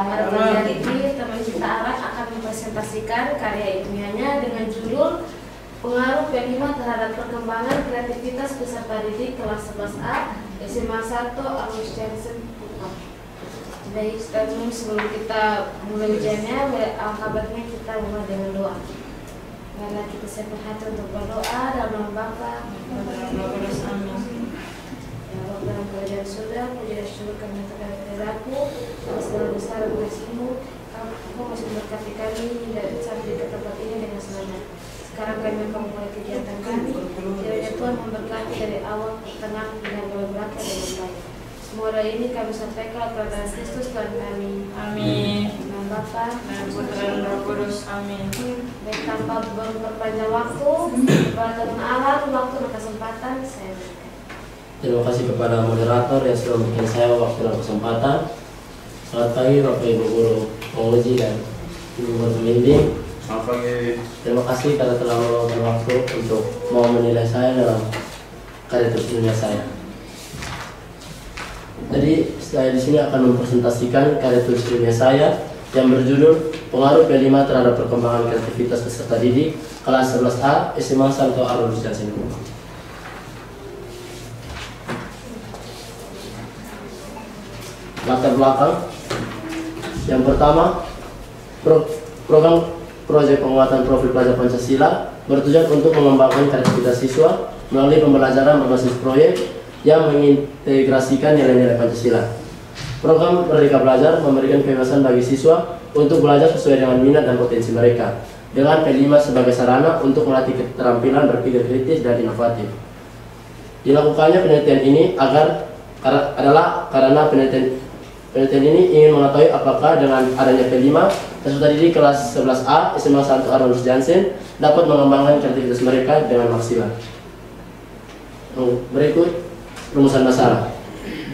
Pada pelajaran ini, teman kita Arak akan mempresentasikan karya ilmiahnya dengan judul Pengaruh P5 terhadap perkembangan kreativitas peserta didik kelas 11A SMA 1 Alois Jansen. Baik, sebelum kita mulai ujiannya, kabarnya kita mulai dengan doa. Karena kita siapkan hati untuk berdoa dalam nama Bapa, ya Allah dalam kerajaan surga, puji dan syukur kami terhadap-Mu, atas segala besar kasih-Mu, Engkau masih memberkati kami hingga sampai di tempat ini dengan selamat. Sekarang kami akan memulai kegiatan kami. Kiranya Tuhan memberkati dari awal ke tengah hingga berakhir dengan baik. Semua doa ini kami sampaikan kepada Kristus Tuhan kami. Amin. Nama Bapa Dan Putra dan Roh Kudus. Amin. Baik, tanpa berpanjang waktu, kepada teman Alat, waktu dan kesempatan saya berikan. Terima kasih kepada moderator yang sudah memberikan saya waktu dan kesempatan. Selamat pagi Bapak Ibu Guru penguji dan Ibu Guru pembimbing. Selamat pagi. Terima kasih karena telah meluangkan waktu untuk mau menilai saya dalam karya tulis ilmiah saya. Jadi saya di sini akan mempresentasikan karya tulis ilmiah saya yang berjudul Pengaruh P5 terhadap perkembangan kreativitas peserta didik kelas 11A SMA Santo Alois Jansen. Latar belakang yang pertama, program proyek penguatan profil pelajar Pancasila bertujuan untuk mengembangkan kreativitas siswa melalui pembelajaran berbasis proyek yang mengintegrasikan nilai-nilai Pancasila. Program Merdeka Belajar memberikan kebebasan bagi siswa untuk belajar sesuai dengan minat dan potensi mereka, dengan P5 sebagai sarana untuk melatih keterampilan berpikir kritis dan inovatif. Dilakukannya penelitian ini karena penelitian ini ingin mengetahui apakah dengan adanya P5, peserta didik kelas 11A SMA 1 Alois Jansen dapat mengembangkan kreativitas mereka dengan maksimal. Berikut rumusan masalah.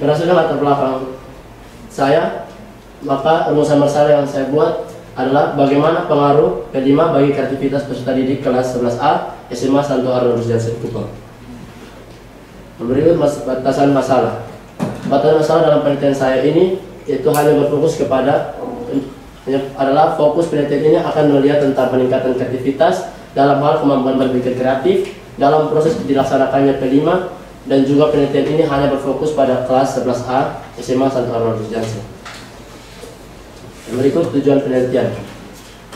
Berdasarkan latar belakang saya, maka rumusan masalah yang saya buat adalah bagaimana pengaruh P5 bagi kreativitas peserta didik kelas 11A SMA 1 Alois Jansen Kupang. Berikut batasan masalah. Batasan masalah dalam penelitian saya ini itu hanya berfokus kepada adalah fokus penelitian ini akan melihat tentang peningkatan kreativitas dalam hal kemampuan berpikir kreatif dalam proses dilaksanakannya P5, dan juga penelitian ini hanya berfokus pada kelas 11A SMA 1 Alois Jansen. Berikut tujuan penelitian.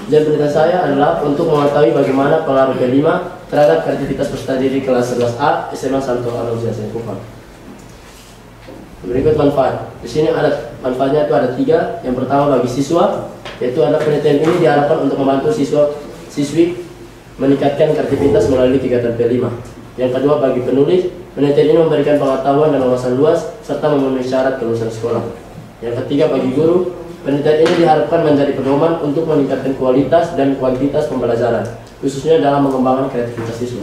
Tujuan penelitian saya adalah untuk mengetahui bagaimana pengaruh P5 terhadap kreativitas peserta didik kelas 11A SMA 1 Alois Jansen Kupang. Berikut manfaat. Di sini ada manfaatnya itu ada 3. Yang pertama bagi siswa, yaitu ada penelitian ini diharapkan untuk membantu siswi meningkatkan kreativitas melalui kegiatan P5. Yang kedua bagi penulis, penelitian ini memberikan pengetahuan dan wawasan luas serta memenuhi syarat kelulusan sekolah. Yang ketiga bagi guru, penelitian ini diharapkan menjadi pedoman untuk meningkatkan kualitas dan kuantitas pembelajaran, khususnya dalam mengembangkan kreativitas siswa.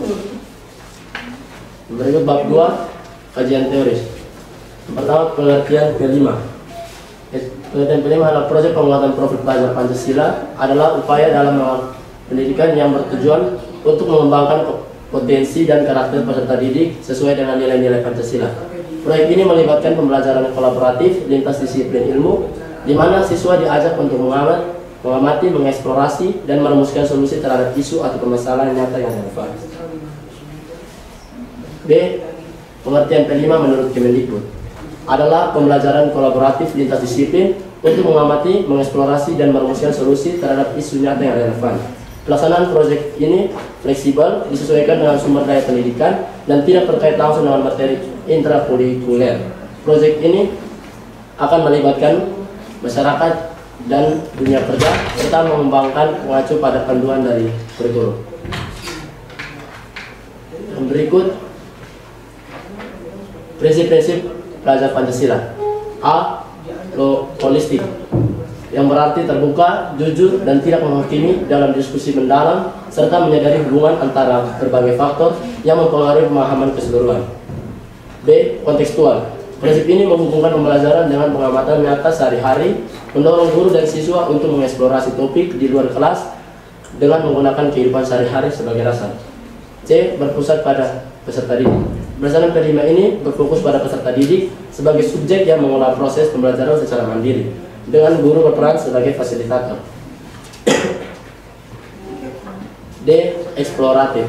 Berikut bab 2, kajian teoris. Pertama, pengertian P5. Penelitian P5 adalah proyek penguatan profil pelajar Pancasila, adalah upaya dalam pendidikan yang bertujuan untuk mengembangkan potensi dan karakter peserta didik sesuai dengan nilai-nilai Pancasila. Proyek ini melibatkan pembelajaran kolaboratif lintas disiplin ilmu, di mana siswa diajak untuk mengamati, mengeksplorasi, dan merumuskan solusi terhadap isu atau permasalahan nyata yang relevan. B. Pengertian P5 menurut Kemendikbud adalah pembelajaran kolaboratif lintas disiplin untuk mengamati, mengeksplorasi, dan merumuskan solusi terhadap isu nyata yang relevan. Pelaksanaan proyek ini fleksibel, disesuaikan dengan sumber daya pendidikan, dan tidak terkait langsung dengan materi intrakurikuler. Proyek ini akan melibatkan masyarakat dan dunia kerja, serta mengembangkan mengacu pada panduan dari kurikulum. Yang berikut, prinsip-prinsip pelajar Pancasila. A. Holistik, yang berarti terbuka, jujur, dan tidak menghakimi dalam diskusi mendalam, serta menyadari hubungan antara berbagai faktor yang mempengaruhi pemahaman keseluruhan. B. Kontekstual. Prinsip ini menghubungkan pembelajaran dengan pengamatan nyata sehari-hari, mendorong guru dan siswa untuk mengeksplorasi topik di luar kelas dengan menggunakan kehidupan sehari-hari sebagai dasar. C. Berpusat pada peserta didik. Berdasarkan P5 ini berfokus pada peserta didik sebagai subjek yang mengolah proses pembelajaran secara mandiri. dengan guru berperan sebagai fasilitator. D. Eksploratif.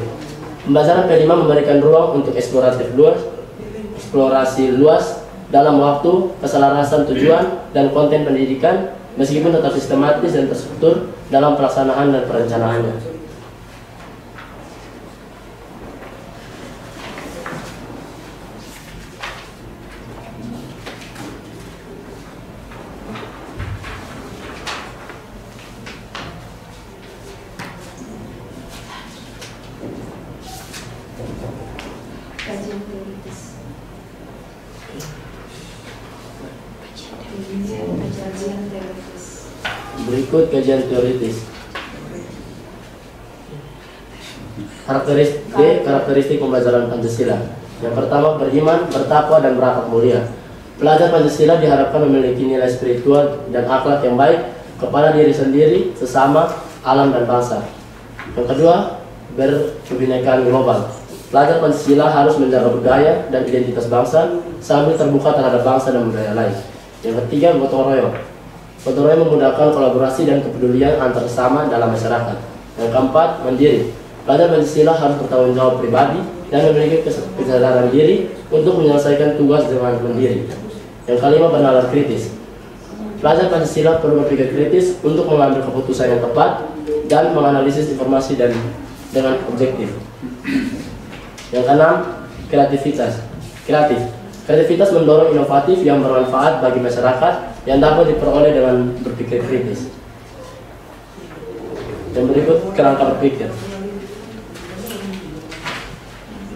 Pembelajaran P5 memberikan ruang untuk eksplorasi luas dalam waktu, keselarasan tujuan, dan konten pendidikan, meskipun tetap sistematis dan terstruktur dalam pelaksanaan dan perencanaannya. Kajian teoritis. Berikut kajian teoritis. Karakteristik pembelajaran Pancasila. Yang pertama, beriman, bertakwa, dan berakhlak mulia. Pelajar Pancasila diharapkan memiliki nilai spiritual dan akhlak yang baik kepada diri sendiri, sesama, alam, dan bangsa. Yang kedua, berkebinekaan global. Pelajar Pancasila harus menjaga budaya dan identitas bangsa sambil terbuka terhadap bangsa dan budaya lain. Yang ketiga, gotong royong. Gotong royong memudahkan kolaborasi dan kepedulian antar sesama dalam masyarakat. Yang keempat, mandiri. Pelajar Pancasila harus bertanggung jawab pribadi dan memiliki kesadaran diri untuk menyelesaikan tugas dengan mandiri. Yang kelima, bernalar kritis. Pelajar Pancasila perlu berpikir kritis untuk mengambil keputusan yang tepat dan menganalisis informasi dengan objektif. Yang keenam, kreativitas. Kreativitas mendorong inovatif yang bermanfaat bagi masyarakat yang dapat diperoleh dengan berpikir kritis. Yang berikut, kerangka berpikir.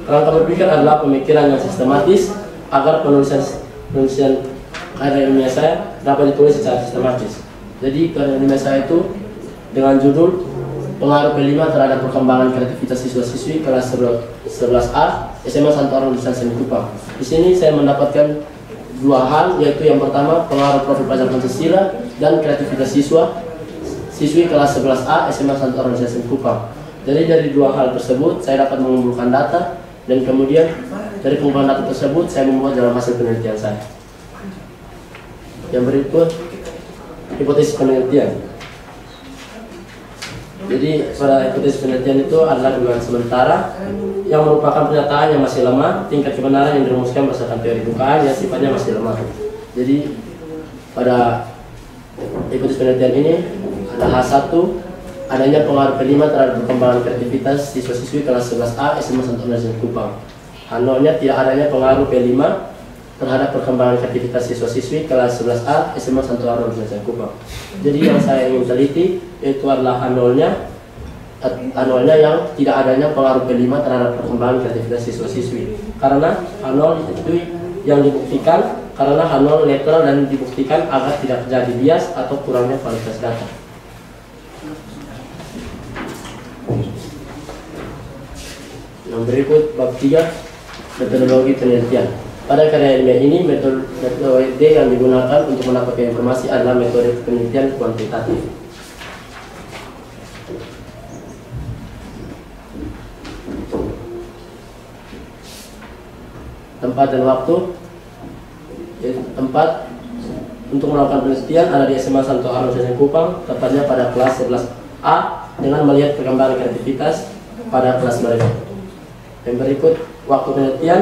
Kerangka berpikir adalah pemikiran yang sistematis agar penulisan karya ilmiah saya dapat ditulis secara sistematis. Jadi karya ilmiah saya itu dengan judul Pengaruh P5 terhadap perkembangan kreativitas siswa-siswi kelas 11A SMA Santo Arnold Seni Kupang. Di sini saya mendapatkan dua hal, yaitu yang pertama pengaruh profil pelajar Pancasila dan kreativitas siswi kelas 11A SMA Santo Arnold Seni Kupang. Jadi dari dua hal tersebut saya dapat mengumpulkan data dan kemudian dari pengumpulan data tersebut saya membuat dalam hasil penelitian saya. Yang berikut, hipotesis penelitian. Jadi pada hipotesis penelitian itu adalah dugaan sementara yang merupakan pernyataan yang masih lemah, tingkat kebenaran yang dirumuskan berdasarkan teori dugaan yang sifatnya masih lemah. Jadi pada hipotesis penelitian ini ada H1, adanya pengaruh P5 terhadap perkembangan kreativitas siswa-siswi kelas 11A SMA Santo Arnold Seni Kupang. H0-nya tidak adanya pengaruh P5 terhadap perkembangan kreativitas siswa-siswi kelas 11A SMA Santo Arnold Seni Kupang. Jadi yang saya ingin teliti itu adalah H0-nya yang tidak adanya pengaruh P5 terhadap perkembangan kreativitas siswa-siswi. Karena H0 itu yang dibuktikan karena H0 netral dan dibuktikan agar tidak terjadi bias atau kurangnya kualitas data. Yang berikut bab 3, metodologi penelitian. Pada karya ilmiah ini metode yang digunakan untuk mendapatkan informasi adalah metode penelitian kuantitatif. Tempat dan waktu. Tempat untuk melakukan penelitian ada di SMA Santo Arnold Seni Kupang, tepatnya pada kelas 11A dengan melihat perkembangan kreativitas pada kelas mereka. Yang berikut, waktu penelitian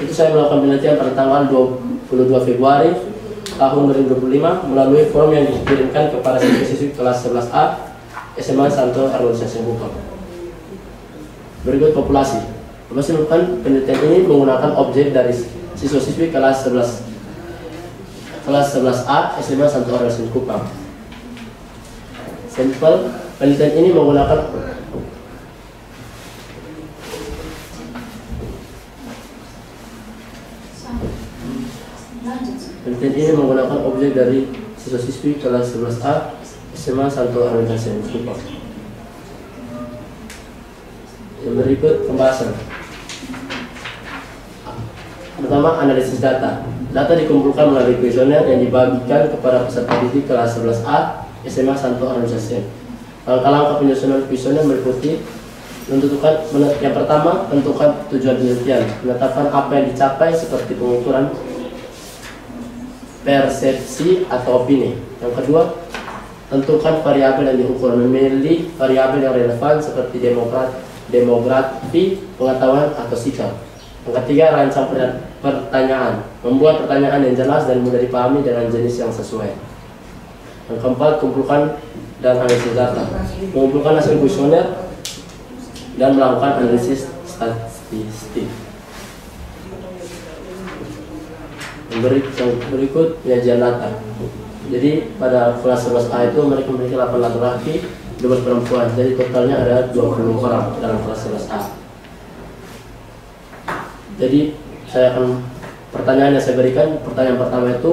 itu saya melakukan penelitian pada tanggal 22 Februari tahun 2025 melalui form yang dikirimkan kepada siswa-siswi kelas 11A SMA Santo Arnold Seni Kupang. Berikut populasi. Populasi melakukan penelitian ini menggunakan objek dari siswa-siswi kelas 11A SMA Santo Arnold Seni Kupang. Sampel penelitian ini menggunakan objek dari siswa-siswi kelas 11A SMA Santo Arnold Seni Kupang. Yang berikut pembahasan. Pertama, analisis data. Data dikumpulkan melalui kuesioner yang dibagikan kepada peserta didik kelas 11A SMA Santo Arnold Seni. Langkah-langkah penyusunan kuesioner meliputi yang pertama, tentukan tujuan penelitian, menetapkan apa yang dicapai seperti pengukuran persepsi atau opini. Yang kedua, tentukan variabel yang diukur, memilih variabel yang relevan seperti demografi, pengetahuan atau sikap. Yang ketiga, rancang pertanyaan, membuat pertanyaan yang jelas dan mudah dipahami dengan jenis yang sesuai. Yang keempat, kumpulkan dan analisis data, mengumpulkan hasil kuesioner dan melakukan analisis statistik. Yang berikut penyajian data. Jadi pada kelas 11A itu mereka memiliki 8 laki-laki, 12 perempuan. Jadi totalnya ada 20 orang dalam kelas 11A. Jadi pertanyaan yang saya berikan, pertanyaan pertama itu,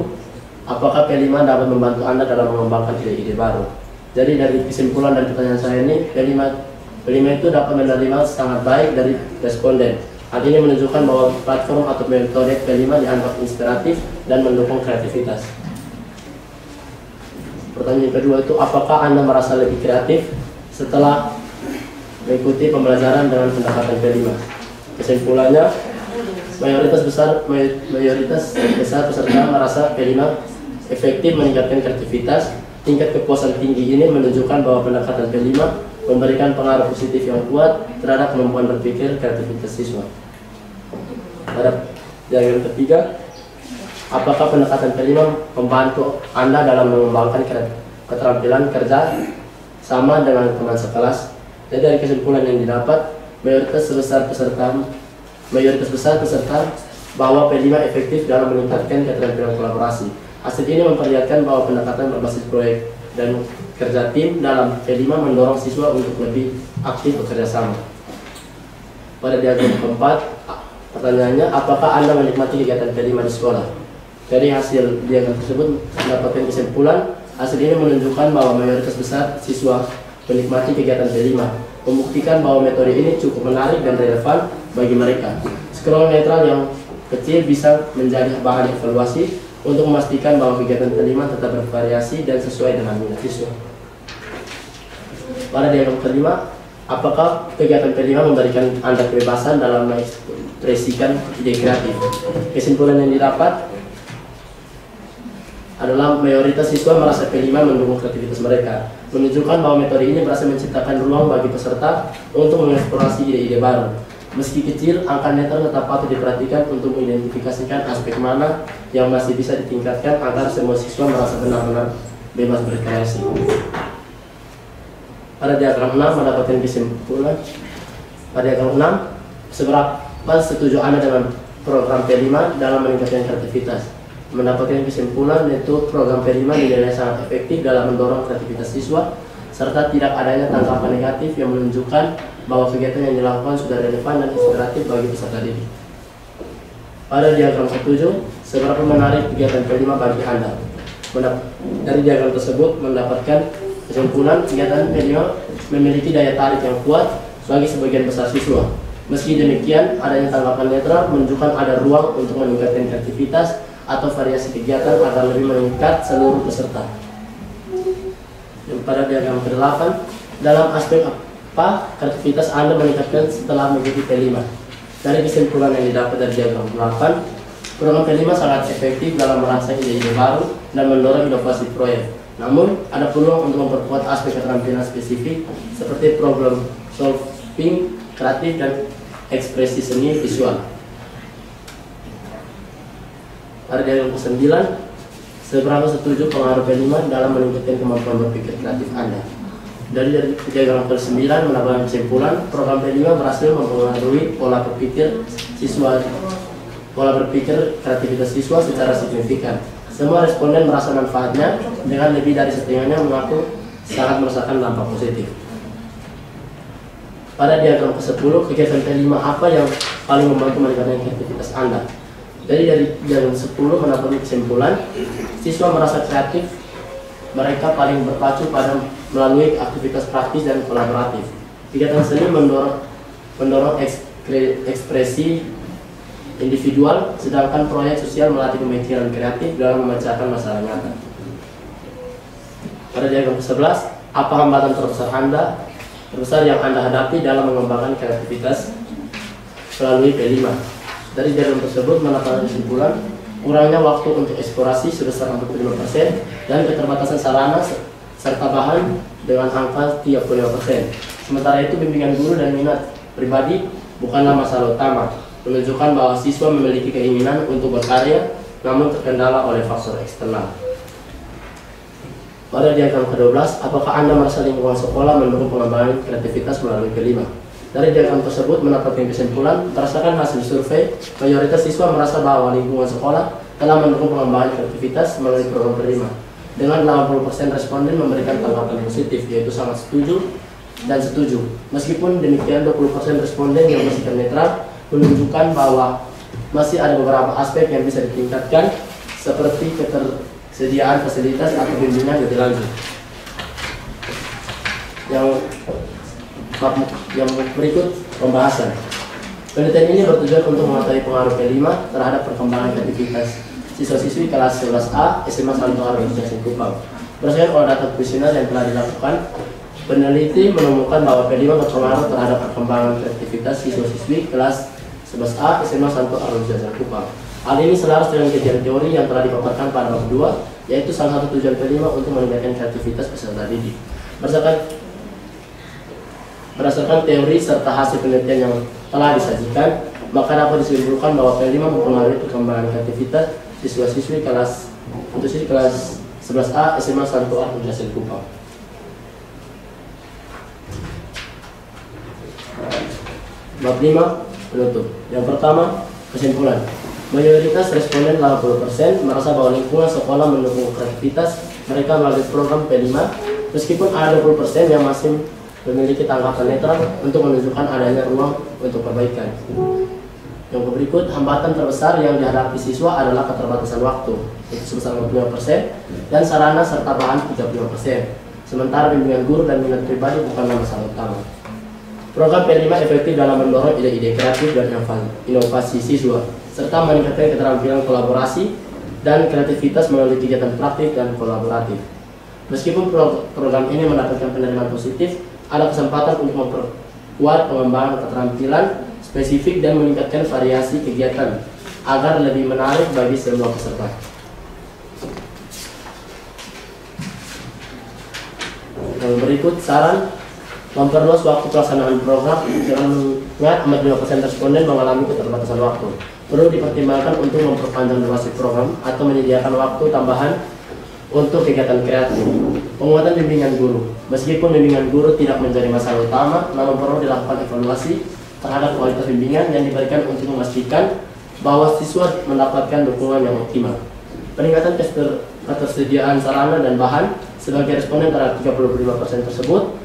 apakah P5 dapat membantu Anda dalam mengembangkan ide-ide baru? Jadi dari kesimpulan dari pertanyaan saya ini, P5 itu dapat menerima sangat baik dari responden. Hal ini menunjukkan bahwa platform atau metode P5 dianggap inspiratif dan mendukung kreativitas. Pertanyaan kedua itu, apakah Anda merasa lebih kreatif setelah mengikuti pembelajaran dengan pendekatan P5? Kesimpulannya, mayoritas besar peserta merasa P5 efektif meningkatkan kreativitas. Tingkat kepuasan tinggi ini menunjukkan bahwa pendekatan P5 memberikan pengaruh positif yang kuat terhadap kemampuan berpikir kreativitas siswa. Pada diagram ketiga, apakah pendekatan P5 membantu Anda dalam mengembangkan keterampilan kerja sama dengan teman sekelas? Jadi dari kesimpulan yang didapat, mayoritas besar peserta bahwa P5 efektif dalam meningkatkan keterampilan kolaborasi. Hasil ini memperlihatkan bahwa pendekatan berbasis proyek dan kerja tim dalam P5 mendorong siswa untuk lebih aktif bekerja sama. Pada diagram keempat, pertanyaannya, apakah Anda menikmati kegiatan P5 di sekolah? Dari hasil diagram tersebut mendapatkan kesimpulan, hasil ini menunjukkan bahwa mayoritas besar siswa menikmati kegiatan P5, membuktikan bahwa metode ini cukup menarik dan relevan bagi mereka. Skor netral yang kecil bisa menjadi bahan evaluasi untuk memastikan bahwa kegiatan P5 tetap bervariasi dan sesuai dengan minat siswa. Pada diagram kelima, apakah kegiatan P5 memberikan Anda kebebasan dalam mengekspresikan ide kreatif? Kesimpulan yang didapat adalah mayoritas siswa merasa P5 mendukung kreativitas mereka, menunjukkan bahwa metode ini berhasil menciptakan ruang bagi peserta untuk mengeksplorasi ide-ide baru. Meski kecil, angka netral tetap patut diperhatikan untuk mengidentifikasikan aspek mana yang masih bisa ditingkatkan agar semua siswa merasa benar-benar bebas berkreasi. Pada diagram 6 mendapatkan kesimpulan. Pada diagram 6, seberapa setuju Anda dengan program P5 dalam meningkatkan kreativitas? Mendapatkan kesimpulan yaitu program P5 dinilai sangat efektif dalam mendorong kreativitas siswa, serta tidak adanya tanggapan negatif yang menunjukkan bahwa kegiatan yang dilakukan sudah relevan dan inspiratif bagi peserta didik. Pada diagram 7, seberapa menarik kegiatan P5 bagi Anda? Dari diagram tersebut mendapatkan kesimpulan kegiatan P5 memiliki daya tarik yang kuat bagi sebagian besar siswa. Meski demikian, adanya tanggapan netral menunjukkan ada ruang untuk meningkatkan kreativitas atau variasi kegiatan agar lebih mengikat seluruh peserta. Pada diagram ke-8, dalam aspek apa kreativitas Anda meningkatkan setelah mengikuti P5? Dari kesimpulan yang didapat dari diagram 8, program P5 sangat efektif dalam merangsang ide-ide baru dan mendorong inovasi proyek. Namun, ada peluang untuk memperkuat aspek keterampilan spesifik seperti problem solving, kreatif, dan ekspresi seni visual. Pada diagram ke-9, seberapa setuju pengaruh P5 dalam meningkatkan kemampuan berpikir kreatif Anda? Dari diagram ke-9 mendapatkan kesimpulan program P5 berhasil mempengaruhi pola berpikir kreativitas siswa secara signifikan. Semua responden merasa manfaatnya, dengan lebih dari setengahnya mengaku sangat merasakan dampak positif. Pada diagram ke-10, kegiatan P5 apa yang paling membantu meningkatkan kreativitas Anda? Dari diagram 10 mendapatkan kesimpulan, siswa merasa kreatif, mereka paling berpacu pada melalui aktivitas praktis dan kolaboratif. Kegiatan seni mendorong ekspresi individual, sedangkan proyek sosial melatih pemikiran kreatif dalam memecahkan masalah nyata. Pada diagram ke-11, apa hambatan terbesar yang Anda hadapi dalam mengembangkan kreativitas melalui P5? Dari diagram tersebut mendapatkan kesimpulan, kurangnya waktu untuk eksplorasi sebesar 45%, dan keterbatasan sarana serta bahan dengan angka 35%. Sementara itu, bimbingan guru dan minat pribadi bukanlah masalah utama, menunjukkan bahwa siswa memiliki keinginan untuk berkarya namun terkendala oleh faktor eksternal. Pada diagram ke-12, apakah Anda merasa lingkungan sekolah mendukung pengembangan kreativitas melalui kelima? Dari diagram tersebut mendapatkan kesimpulan, berdasarkan hasil survei, mayoritas siswa merasa bahwa lingkungan sekolah telah mendukung pengembangan kreativitas melalui program kelima. Dengan 80% responden memberikan tanggapan positif, yaitu sangat setuju dan setuju. Meskipun demikian, 20% responden yang bersikap netral menunjukkan bahwa masih ada beberapa aspek yang bisa ditingkatkan, seperti ketersediaan fasilitas atau bimbingan lebih lanjut. Yang berikut pembahasan. Penelitian ini bertujuan untuk mengetahui pengaruh kelima terhadap perkembangan kreativitas siswa-siswi kelas 11A SMA Santo Arus Kupang. Berdasarkan olah data kuesioner yang telah dilakukan, peneliti menemukan bahwa kelima berpengaruh terhadap perkembangan kreativitas siswa-siswi kelas 11A SMA Santo Arus Kupang. Hal ini selaras dengan kajian teori yang telah dipaparkan pada bab 2, yaitu salah satu tujuan kelima untuk meningkatkan kreativitas peserta didik. Berdasarkan teori serta hasil penelitian yang telah disajikan, maka dapat disimpulkan bahwa kelima mempengaruhi perkembangan kreativitas siswa-siswi kelas 11A SMA Santo Arus Kupang. Bab 5 penutup. Yang pertama, kesimpulan. Mayoritas responden 80% merasa bahwa lingkungan sekolah mendukung kreativitas mereka melalui program P5, meskipun ada 20% yang masih memiliki tanggapan netral untuk menunjukkan adanya ruang untuk perbaikan. Yang berikut, hambatan terbesar yang dihadapi siswa adalah keterbatasan waktu, yaitu sebesar 55%, dan sarana serta bahan 35%. Sementara bimbingan guru dan minat pribadi bukanlah masalah utama. Program P5 efektif dalam mendorong ide-ide kreatif dan inovasi siswa, serta meningkatkan keterampilan kolaborasi dan kreativitas melalui kegiatan praktik dan kolaboratif. Meskipun program ini mendapatkan penerimaan positif, ada kesempatan untuk memperkuat pengembangan keterampilan spesifik dan meningkatkan variasi kegiatan agar lebih menarik bagi semua peserta. Yang berikut saran memperluas waktu pelaksanaan program. Dengan mengingat 45% responden mengalami keterbatasan waktu, perlu dipertimbangkan untuk memperpanjang durasi program atau menyediakan waktu tambahan untuk kegiatan kreatif. Penguatan bimbingan guru. Meskipun bimbingan guru tidak menjadi masalah utama, namun perlu dilakukan evaluasi terhadap kualitas bimbingan yang diberikan untuk memastikan bahwa siswa mendapatkan dukungan yang optimal. Peningkatan ketersediaan sarana dan bahan. Sebagai responden terhadap 35% tersebut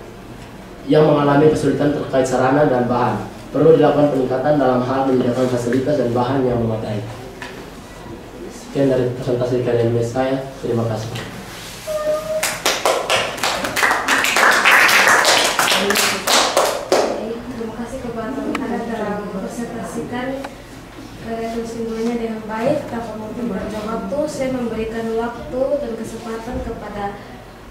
yang mengalami kesulitan terkait sarana dan bahan, perlu dilakukan peningkatan dalam hal menyediakan fasilitas dan bahan yang memadai. Sekian dari presentasi kalian saya. Terima kasih. Terima kasih kepada Anda telah mempresentasikan kesimpulannya dengan baik. Tanpa memperpanjang waktu, saya memberikan waktu dan kesempatan kepada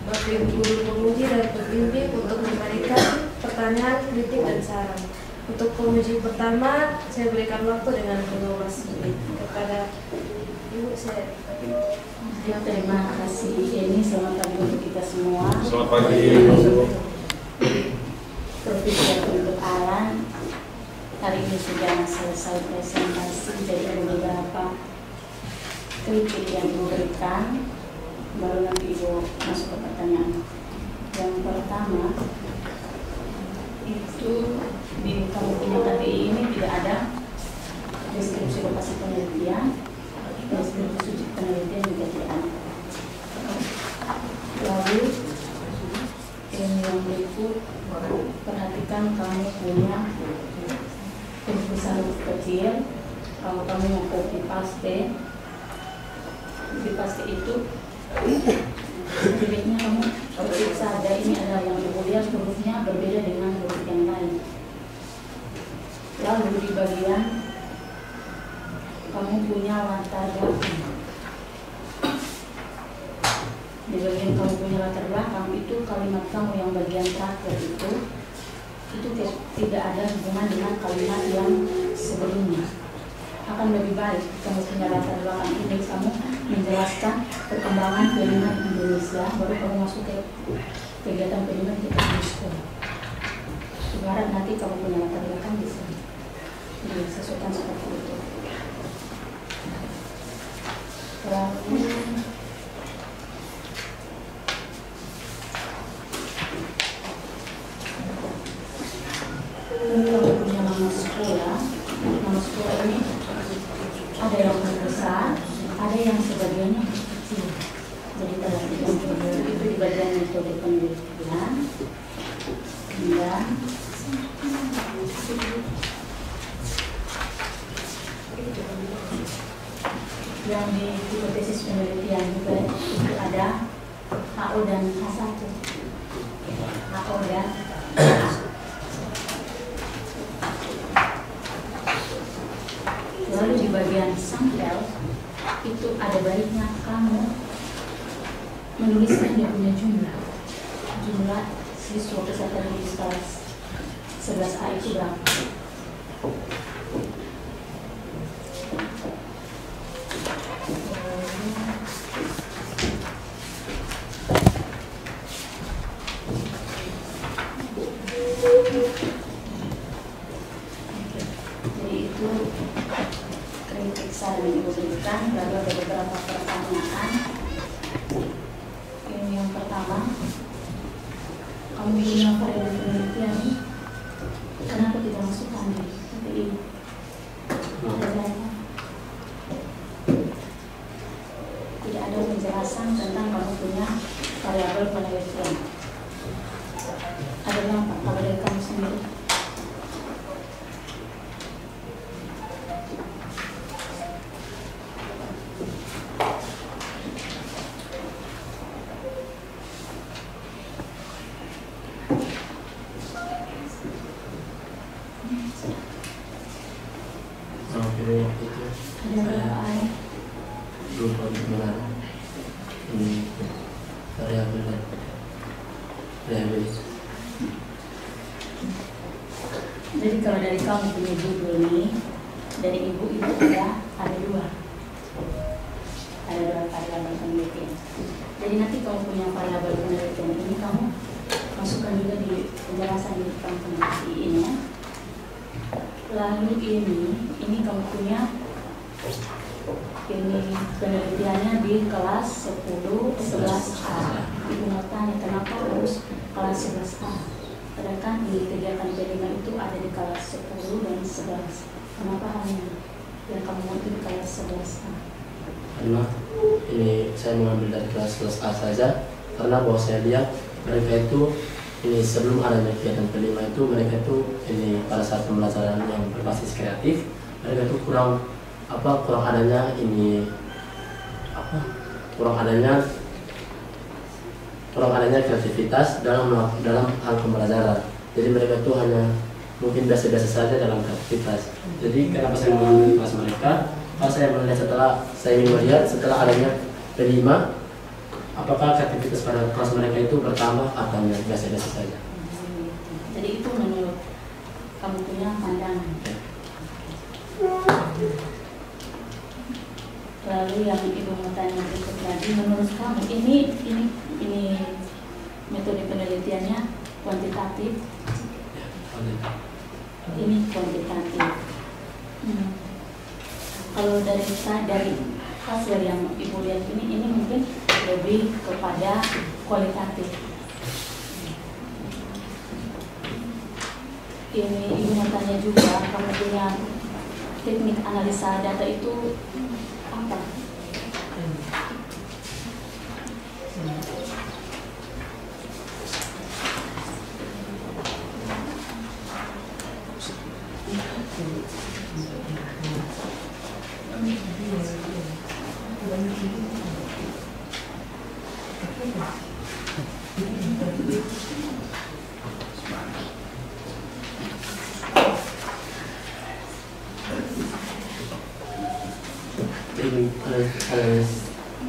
Bapak Ibu guru penguji dan pembimbing untuk memberikan pertanyaan, kritik, dan saran. Untuk penguji pertama, saya berikan waktu dengan 15 menit kepada Ibu. Terima kasih. Ini selamat pagi untuk kita semua. Selamat pagi. Seperti untuk Alan, hari ini sudah selesai presentasi, jadi ada beberapa kritik yang diberikan. Baru nanti Ibu masuk ke pertanyaan. Yang pertama, itu di kamu punya KTI ini tidak ada deskripsi lokasi penelitian, deskripsi penelitian juga tidak ada. Lalu ini yang berikut, perhatikan kamu punya besar kecil. Kalau kamu mau copy paste itu sebaiknya kamu ketik saja ini adalah yang kemudian hurufnya berbeda dengan huruf yang lain. Lalu di bagian kamu punya latar belakang. Di bagian kamu punya latar belakang itu kalimat kamu yang bagian terakhir itu tidak ada hubungan dengan kalimat yang sebelumnya. akan lebih baik kamu punya latar belakang ini, kamu menjelaskan perkembangan pendidikan Indonesia, baru kamu masuk ke kegiatan pendidikan kita di sekolah. Ibarat nanti kamu punya latar belakang di sini, disesuaikan seperti itu. Lalu kalau punya nama sekolah ini ada yang besar, ada yang sebagiannya kecil. Jadi terlihat itu di bagian metode penelitian dan yang di hipotesis penelitian juga itu ada HO dan H1. HO dan H. Lalu di bagian sampel itu ada baiknya kamu menuliskan dia punya jumlah siswa peserta didik kelas 11A itu berapa. Jadi itu kritik saran yang diberikan. Lalu ada beberapa pertanyaan. Ini yang pertama, kamu punya variabel penelitian, kenapa tidak masukkan di TPI? Ada berapa? Tidak ada penjelasan tentang kamu punya variabel penelitian. Ada berapa kalau dari kamu sendiri? Ada berapa ayat? Lupa benar. Ini variabel itu. Jadi kalau dari kamu punya judul nih, dari ibu itu ada dua variabel penelitian. Jadi nanti kamu punya variabel penelitian ini kamu masukkan juga di penjelasan di kamu peneliti ini ya. Lalu ini kamu punya ini penelitiannya di kelas 10, 11A. Ibu mau tanya kenapa harus kelas 11A? Sedangkan di kegiatan P5 itu ada di kelas 10 dan 11. Kenapa hanya yang kamu mau di kelas 11A? Karena ini saya mengambil dari kelas 11A saja, karena bahwa saya lihat mereka itu ini sebelum adanya kegiatan P5 itu mereka itu ini pada saat pembelajaran yang berbasis kreatif mereka itu kurang adanya kreativitas dalam hal pembelajaran. Jadi mereka itu hanya mungkin biasa-biasa saja dalam kreativitas. Jadi kenapa saya mengambil kelas mereka? Kalau saya melihat setelah adanya P5, apakah kreativitas pada kelas mereka itu bertambah atau biasa-biasa saja? Jadi itu menurut kamu punya pandangan. Lalu yang ibu mau tanya berikut lagi, menurut kamu ini metode penelitiannya kuantitatif? Ini kuantitatif. Kalau dari hasil yang ibu lihat ini mungkin lebih kepada kualitatif. Ini ibu mau tanya juga, kamu punya teknik analisa data itu apa?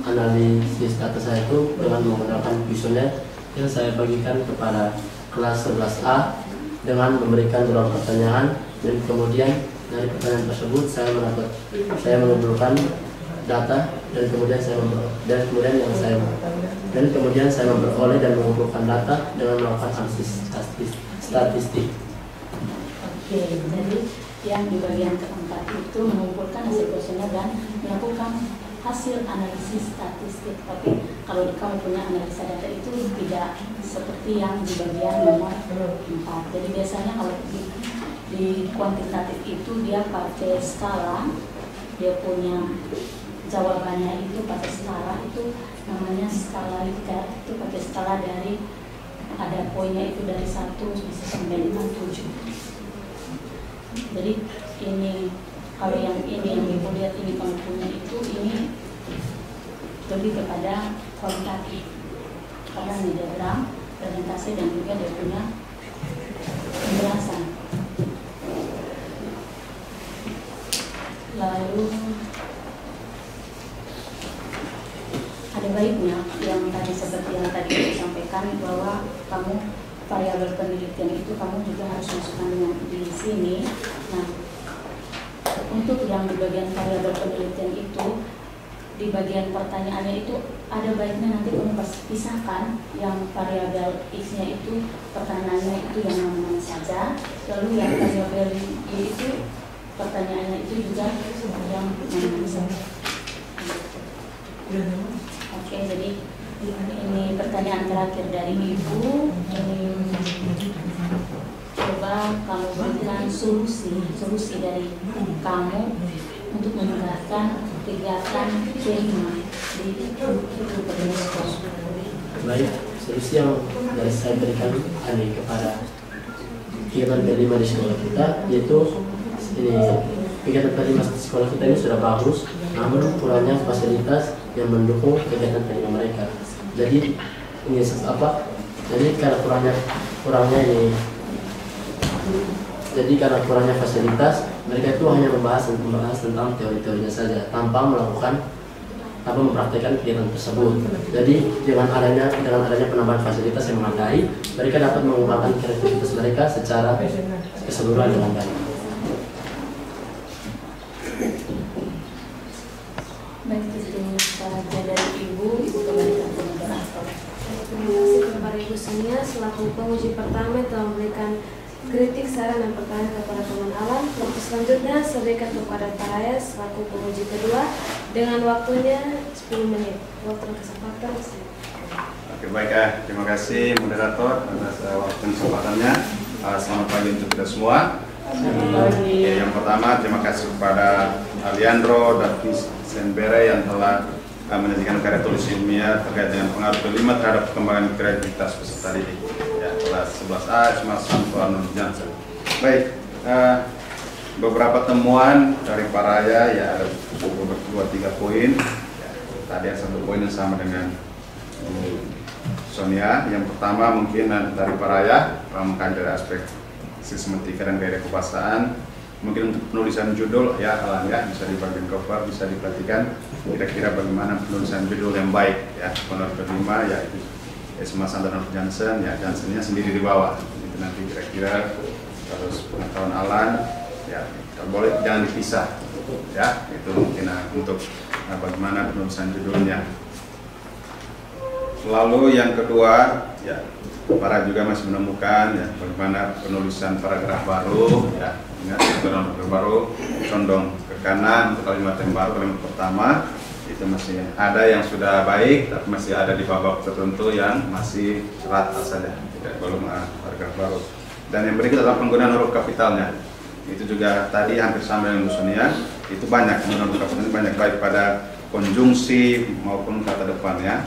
Analisis data saya itu dengan menggunakan kuesioner yang saya bagikan kepada kelas 11A dengan memberikan beberapa pertanyaan dan kemudian dari pertanyaan tersebut saya mengumpulkan data dan kemudian saya memperoleh dan mengumpulkan data dengan melakukan analisis statistik. Oke, jadi yang di bagian keempat itu mengumpulkan hasil kuesioner dan melakukan hasil analisis statistik. Tapi kalau kamu punya analisa data itu tidak seperti yang di bagian nomor 4. Jadi biasanya kalau di kuantitatif itu dia pakai skala, dia punya jawabannya itu pakai skala, itu namanya skala Likert, itu pakai skala dari ada poinnya itu dari 1 bisa sampai 57. Jadi ini kalau yang ini yang ibu lihat ini kamu punya itu ini lebih kepada kualitatif karena ini diagram presentasi dan juga dia punya penjelasan. Lalu ada baiknya yang tadi seperti yang tadi saya sampaikan bahwa kamu variabel penelitian itu kamu juga harus masukkan dengan di sini. Nah, untuk yang di bagian variabel penelitian itu di bagian pertanyaannya itu ada baiknya nanti kamu pisahkan yang variabel X-nya itu pertanyaannya itu yang mana saja, lalu yang variabel Y itu pertanyaannya itu juga yang mana saja. Oke, jadi ini pertanyaan terakhir dari Ibu. Ini coba kamu berikan solusi dari kamu untuk meningkatkan kegiatan P5 di sekolah. Baik, solusi yang dari saya berikan ini kepada kegiatan P5 di sekolah kita, yaitu ini kegiatan P5 di sekolah kita ini sudah bagus, namun kurangnya fasilitas yang mendukung kegiatan P5 mereka. Jadi ini apa? Jadi karena kurangnya fasilitas, mereka itu hanya membahas tentang teori-teorinya saja tanpa mempraktikkan kegiatan tersebut. Jadi dengan adanya penambahan fasilitas yang memadai, mereka dapat mengembangkan kreativitas mereka secara keseluruhan dengan baik. Baik, itu saja dari Ibu kembalikan ke moderator. Terima kasih kepada Ibu Sonia selaku penguji pertama telah memberikan kritik, saran, dan pertanyaan kepada teman Alan. Waktu selanjutnya saya berikan kepada Pak Raya selaku penguji kedua dengan waktunya 10 menit. Waktu dan kesempatan saya. Oke, baik, terima kasih moderator atas waktu dan kesempatannya. Selamat pagi untuk kita semua. Yang pertama, terima kasih kepada Aliandro Davis Senbere yang telah menyajikan karya tulis ilmiah terkait dengan pengaruh P5 terhadap perkembangan kreativitas peserta didik. Ya, kelas 11A, Ismail Santo Arnold Johnson. Baik, beberapa temuan dari Pak Raya, ya ada 2-3 poin. Ya, tadi ada 1 poin yang sama dengan Sonia. Yang pertama mungkin dari Pak Raya, mengkaji dari aspek sistematika dan gaya kekuasaan. Mungkin untuk penulisan judul ya Alan ya, bisa di bagian cover bisa diperhatikan kira-kira bagaimana penulisan judul yang baik ya. Menurut kelima ya itu Ismail Santo Arnold Johnson ya, Johnsonnya sendiri di bawah. Itu nanti kira-kira terus pengetahuan Alan ya, boleh jangan dipisah ya. Itu mungkin untuk bagaimana penulisan judulnya. Lalu yang kedua ya, para juga masih menemukan ya bagaimana penulisan paragraf baru ya. Ingat paragraf baru condong ke kanan untuk kalimat yang baru, kalimat pertama itu masih ada yang sudah baik, tapi masih ada di babak tertentu yang masih rata saja, tidak belum paragraf baru. Dan yang berikut adalah penggunaan huruf kapitalnya. Itu juga tadi hampir sama dengan Bu Sonia, itu banyak penggunaan huruf kapitalnya, banyak baik pada konjungsi maupun kata depan ya.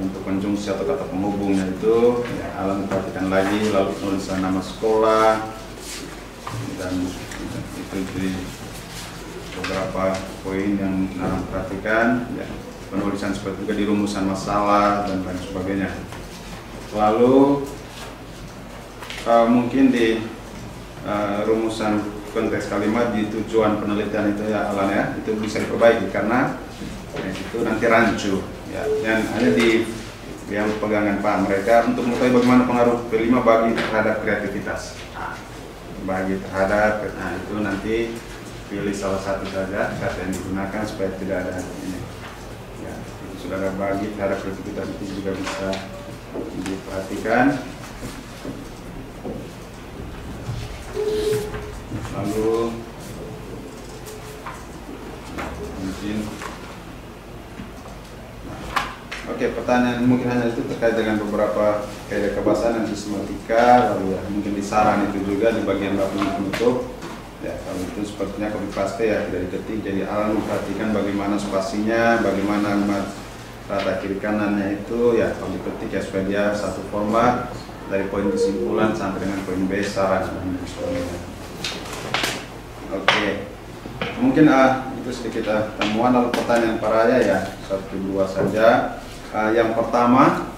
Untuk konjungsi atau kata penghubungnya itu ya, Alan perhatikan lagi, lalu penulisan nama sekolah dan itu di beberapa poin yang Alan perhatikan ya, penulisan seperti juga di rumusan masalah dan lain sebagainya. Lalu mungkin di rumusan konteks kalimat di tujuan penelitian itu ya Alan ya, itu bisa diperbaiki karena itu nanti rancu ya, dan hanya di yang pegangan Pak mereka untuk mengetahui bagaimana pengaruh P5 bagi terhadap kreativitas. Nah, terbagi terhadap. Nah, itu nanti pilih salah satu saja kata yang digunakan supaya tidak ada ini. Ya, itu sudah terbagi terhadap kreativitas itu juga bisa diperhatikan. Lalu mungkin oke, pertanyaan mungkin hanya itu terkait dengan beberapa kaidah kebahasaan dan sistematika, lalu ya mungkin di saran itu juga di bagian bab penutup. Ya, kalau itu sepertinya copy paste ya, tidak diketik. Jadi Alan memperhatikan bagaimana spasinya, bagaimana rata kiri kanannya itu ya, kalau diketik ya supaya dia satu format dari poin kesimpulan sampai dengan poin B saran dan sebagainya. Oke, mungkin itu sedikit temuan. Lalu pertanyaan para ya 1-2 saja. Yang pertama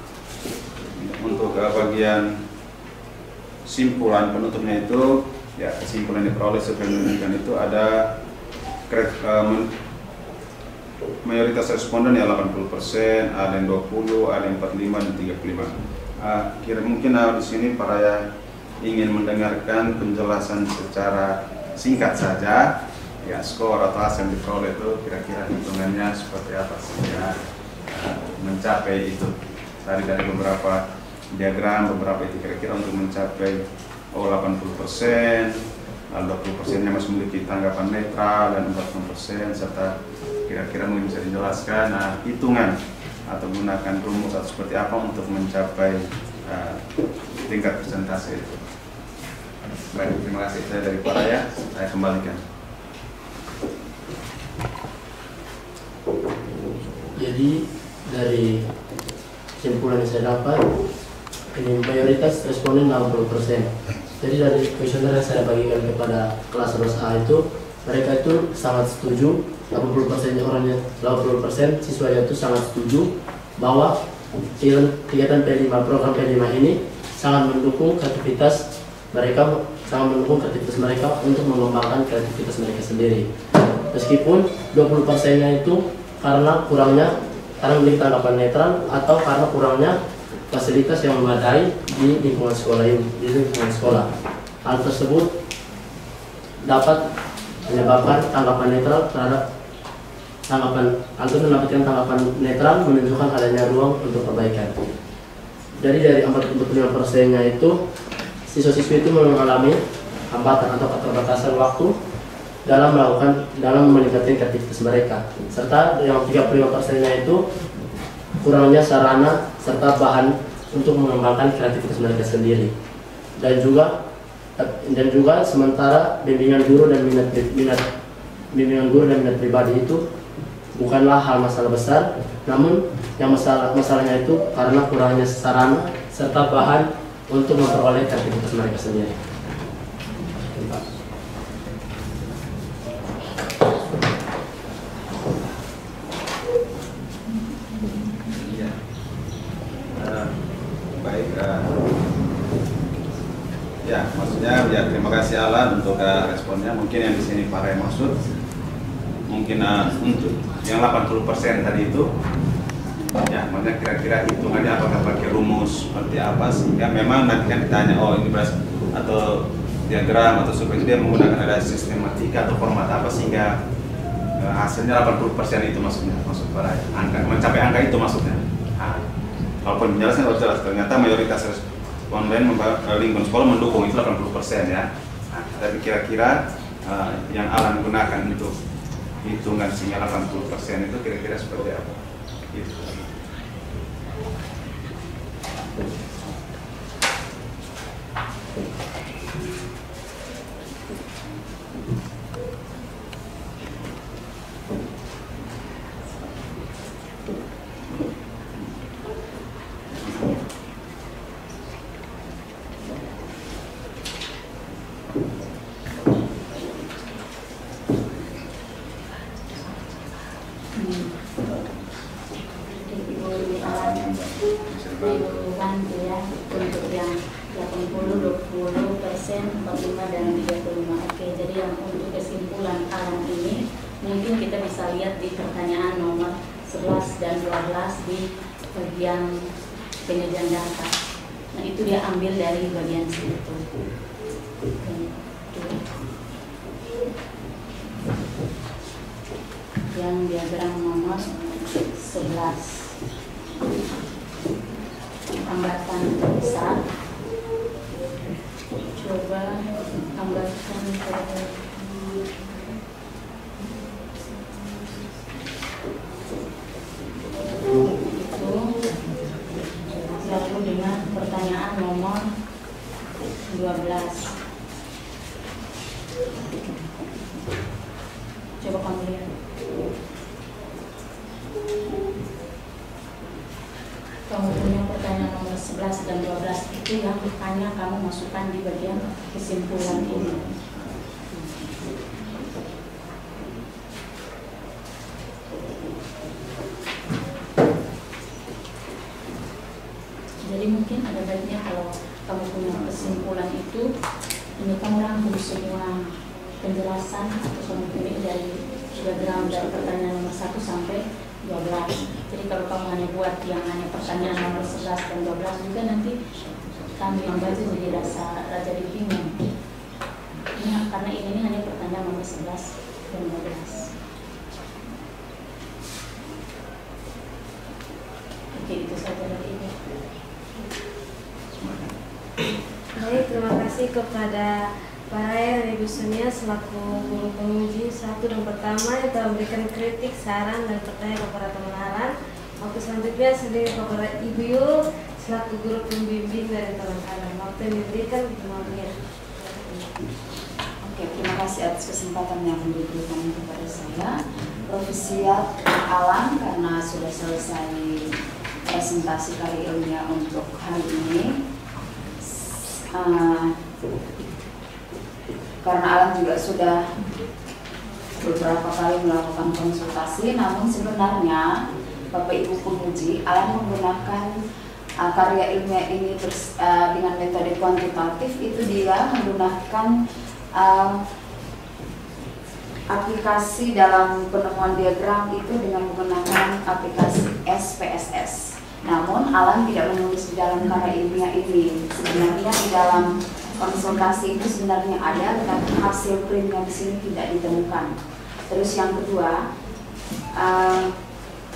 untuk bagian simpulan penutupnya itu ya, kesimpulan yang diperoleh sebagai menunjukkan itu ada mayoritas responden ya 80%, ada yang 20, ada yang 45 dan 35. Mungkin di sini para ya ingin mendengarkan penjelasan secara singkat saja ya, skor atau hasil yang diperoleh itu kira-kira hitungannya seperti apa sehingga mencapai itu dari beberapa diagram, beberapa itu kira-kira untuk mencapai 80%, lalu 20%-nya masih memiliki tanggapan netral dan 40% serta kira-kira mungkin bisa dijelaskan hitungan atau gunakan rumus atau seperti apa untuk mencapai tingkat persentase itu. Baik, terima kasih. Saya dari para ya, saya kembalikan. Jadi dari kesimpulan yang saya dapat, ini mayoritas responden 60%. Jadi dari kuesioner yang saya bagikan kepada kelas ROS-A itu, mereka itu sangat setuju, 80% orangnya, 80% siswanya itu sangat setuju bahwa kegiatan P5, program P5 ini sangat mendukung kreativitas mereka, untuk mengembangkan kreativitas mereka sendiri. Meskipun 20%-nya itu karena memiliki tanggapan netral atau karena kurangnya fasilitas yang memadai di lingkungan sekolah. Hal tersebut dapat menyebabkan tanggapan netral mendapatkan tanggapan netral menunjukkan adanya ruang untuk perbaikan. Dari 45%-nya itu siswa-siswi itu mengalami hambatan atau keterbatasan waktu dalam meningkatkan kreativitas mereka, serta yang 35%-nya itu kurangnya sarana serta bahan untuk mengembangkan kreativitas mereka sendiri. Dan juga sementara bimbingan guru dan minat pribadi itu bukanlah masalah besar, namun yang masalahnya itu karena kurangnya sarana serta bahan untuk memperoleh kreativitas mereka sendiri. Ya, maksudnya ya terima kasih Alan untuk responnya. Mungkin yang di sini para yang maksud mungkin untuk yang 80% tadi itu ya, maksudnya kira-kira hitungannya apakah pakai rumus seperti apa sehingga memang nanti kan ditanya ini beras atau diagram atau seperti dia menggunakan ada sistematika atau format apa sehingga hasilnya 80% itu maksud para angka, mencapai angka itu maksudnya. Walaupun penjelasan harus jelas, ternyata mayoritas responden lingkungan sekolah mendukung itu 80% ya. Tapi kira-kira yang Alan gunakan untuk hitungan sehingga 80% itu kira-kira seperti apa? Gitu. Bantu ya untuk yang 80, 20%, 45 dan 35. Oke, jadi yang untuk kesimpulan Alan ini mungkin kita bisa lihat di pertanyaan nomor 11 dan 12 di bagian penyajian data. Nah itu dia ambil dari bagian situ. Oke. yang diagram nomor 11. Tambahkan besar. Coba tambahkan ke itu. Lalu dengan pertanyaan nomor 12. Coba kamu lihat. Kamu punya pertanyaan nomor 11 dan 12 itu yang hanya kamu masukkan di bagian kesimpulan ini. Jadi mungkin ada baiknya kalau kamu punya kesimpulan itu, ini kamu rangkum semua penjelasan atau kamu pilih dari diagram dari pertanyaan nomor 1 sampai 12. Jadi kalau kamu hanya buat yang hanya pertanyaan nomor 11 dan 12 juga nanti kami yang baca jadi jadi bingung. Ini karena ini hanya pertanyaan nomor 11 dan 12. Oke, itu saja dari Ibu. Baik, terima kasih kepada Pak Raya dan Ibu Sonia selaku guru penguji 1 dan pertama yang telah memberikan kritik, saran, dan pertanyaan kepada teman Alan. Waktu selanjutnya sendiri kepada Ibu Yul selaku guru pembimbing dari teman Alan. Waktu yang diberikan dimulai. Oke, terima kasih atas kesempatan yang diberikan kepada saya. Profesiat Alan karena sudah selesai presentasi karya ilmiah untuk hari ini. Karena Alan juga sudah beberapa kali melakukan konsultasi, namun sebenarnya Bapak Ibu penguji, Alan menggunakan karya ilmiah ini dengan metode kuantitatif. Itu dia menggunakan aplikasi dalam penemuan diagram itu dengan menggunakan aplikasi SPSS. Namun Alan tidak menulis di dalam karya ilmiah ini. Sebenarnya di dalam konsultasi itu sebenarnya ada, tetapi hasil printnya di sini tidak ditemukan. Terus yang kedua,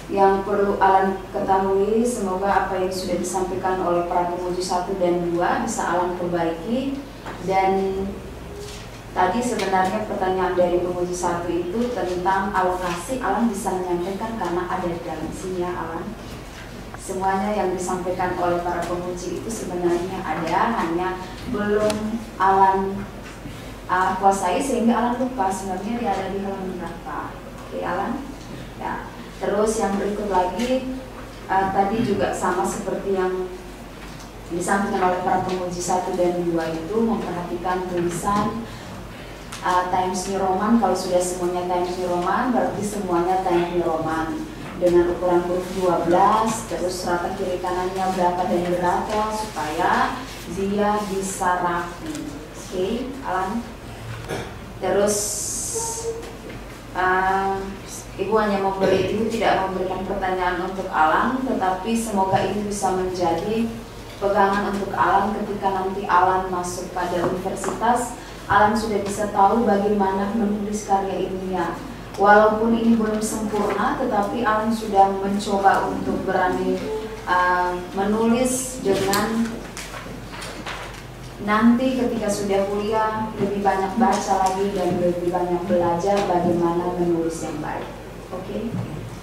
yang perlu Alan ketahui, semoga apa yang sudah disampaikan oleh para penguji 1 dan 2 bisa Alan perbaiki. Dan tadi sebenarnya pertanyaan dari penguji 1 itu tentang alokasi, Alan bisa menyampaikan karena ada di dalam sini ya Alan. Semuanya yang disampaikan oleh para penguji itu sebenarnya ada, hanya belum Alan kuasai sehingga Alan lupa sebenarnya dia ada di halaman berapa. Oke Alan? Ya. Terus yang berikut lagi tadi juga sama seperti yang disampaikan oleh para penguji 1 dan 2 itu memperhatikan tulisan Times New Roman. Kalau sudah semuanya Times New Roman berarti semuanya Times New Roman dengan ukuran huruf 12, terus rata kiri kanannya berapa dan berapa supaya dia bisa rapi. Oke, Alan. Terus Ibu hanya Ibu tidak memberikan pertanyaan untuk Alan, tetapi semoga ini bisa menjadi pegangan untuk Alan ketika nanti Alan masuk pada universitas. Alan sudah bisa tahu bagaimana menulis karya ilmiah. Walaupun ini belum sempurna, tetapi Alan sudah mencoba untuk berani menulis dengan nanti ketika sudah kuliah lebih banyak baca lagi dan lebih banyak belajar bagaimana menulis yang baik. Oke,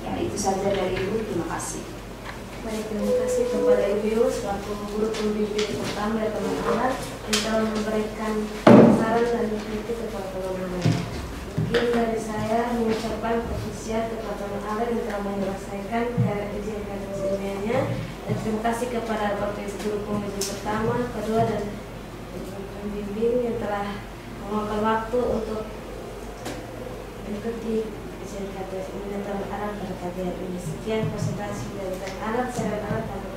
ya itu saja dari Ibu. Terima kasih. Baik, terima kasih kepada Ibu selaku guru pembimbing pertama dari teman Alan yang telah memberikan saran dan kritik kepada teman-teman. Mungkin dari saya mengucapkan apresiasi kepada teman Alan yang telah menyelesaikan izin ilmiahnya, dan terima kasih kepada Bapak Guru pembimbing pertama, kedua, dan pembimbing yang telah memakan waktu untuk mengikuti izin KTS ini dan teman Alan pada kajian ini. Sekian presentasi dari teman Alan. Saya Alan.